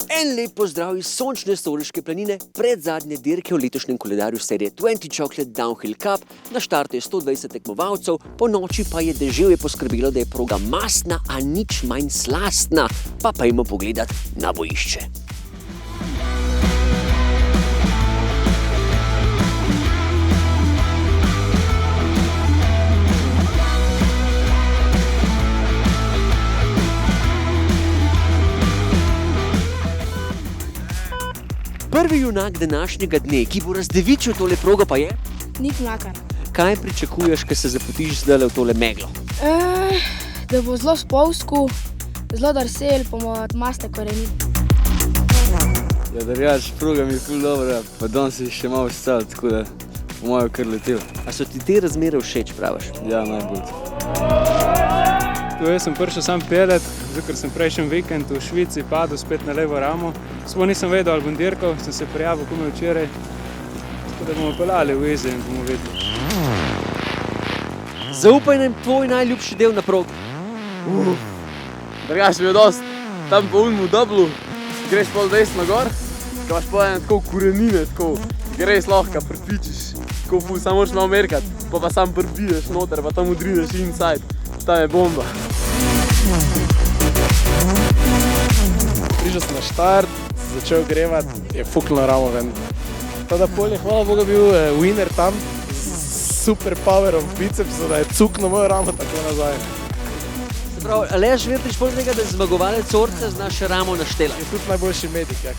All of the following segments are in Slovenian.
En lep pozdrav iz sončne Soriške planine pred zadnje dirke v letošnjem koledarju serije 20 Chocolate Downhill Cup. Na štartu je 120 tekmovalcev, po noči pa je deževje poskrbelo, da je proga mastna, a nič manj slastna. Pa pojdimo pogledat na bojišče. Prvi junak današnjega dne, ki bo razdevičil tole progo, pa je? Nik Mlakar. Kaj pričakuješ, ko se zapotiš zdaj v tole meglo? Da bo zelo spolzko, zelo drsel, pa bomo masne koreniti. Ja, drugače, proga mi je ful dobra, pa danes je še malo stal, tako da po mojem kar letel. A so ti te razmere všeč, praviš? Ja, najbolj. Jaz sem prišel sam pelet, zato ker sem prejšnji vikend v Švici padel spet na levo ramo. Sploh nisem vedel, ali bom dirkal, sem se prijavil komaj včeraj. Tako da bomo peljali v Izi in bomo videli. Zaupaj nam tvoj najljubši del na progi. Drugače mi je dosti, tam po unmu dublu, greš pol desno gor, ko imaš pol ene tako korenine, tako greš lahko, prpičiš, tako ful, samo moraš malo merkat, pa sam prbiješ noter, pa tam udrineš inside, tam je bomba. Prišel sem na štart, začel grevati, je fuknilo ramo ven. Tada pol je, hvala Boga, bil winner tam, super powerom v bicepsu, da je cuknil mojo ramo tako nazaj. Se pravi, Aleš Virtič, poleg tega, da je zmagovalec orca, znaš ramo naštela. Je tudi najboljši medik, jak.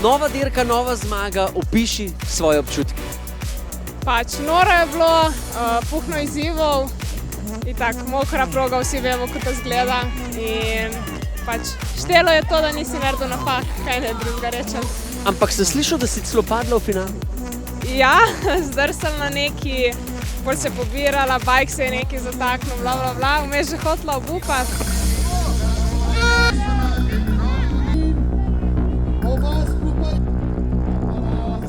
Nova dirka, nova zmaga, opiši svoje občutke. Pač noro je bilo, puhno izzivov in tako mokra proga, vsi vemo, kako to zgleda. In pač štelo je to, da nisi naredil napak, kaj ne drugega rečem. Ampak sem slišal, da si celo padla v finalu. Ja, zdrsal na neki, pol se pobirala, bajk se je neki zataknil, bla bla bla, vmes že hotela obupati.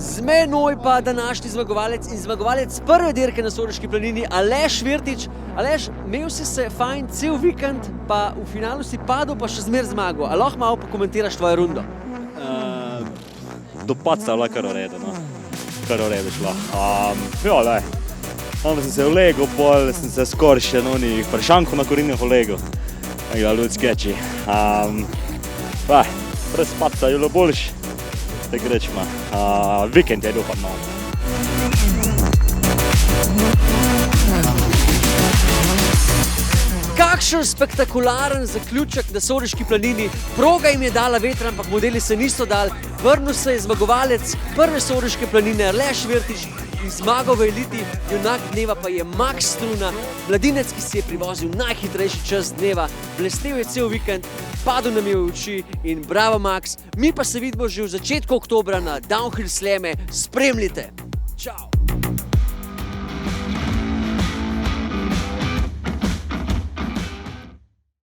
Z menoj pa današnji zmagovalec in zmagovalec prve dirke na Soriški planini, Aleš Virtič. Aleš, imel si se fajn cel vikend, pa v finalu si padel, pa še zmer zmagal. A lahko malo pokomentiraš tvojo rundo? Do padca je bila kar v redu, no. Kar v redu šla. Ja, lej. Onda sem se ulegel, pol sem se skoraj še na onih vprašankov na korinah ulegel. Tako da ljud skeči. Brez padca je bilo boljš. Tako rečemo. Vikend je bil pa malo. Kakšen spektakularen zaključek na Soriški planini. Proga jim je dala vetra, ampak modeli se niso dali. Vrnil se je zmagovalec prve Soriške planine, Aleš Virtič, in zmagal v eliti. Junak dneva pa je Max Struna, mladinec, ki si je privozil najhitrejši čas dneva. Blestel je cel vikend, padel nam je v oči in bravo Max. Mi pa se vidimo že v začetku oktobra na Downhill Slame. Spremljite! Čau!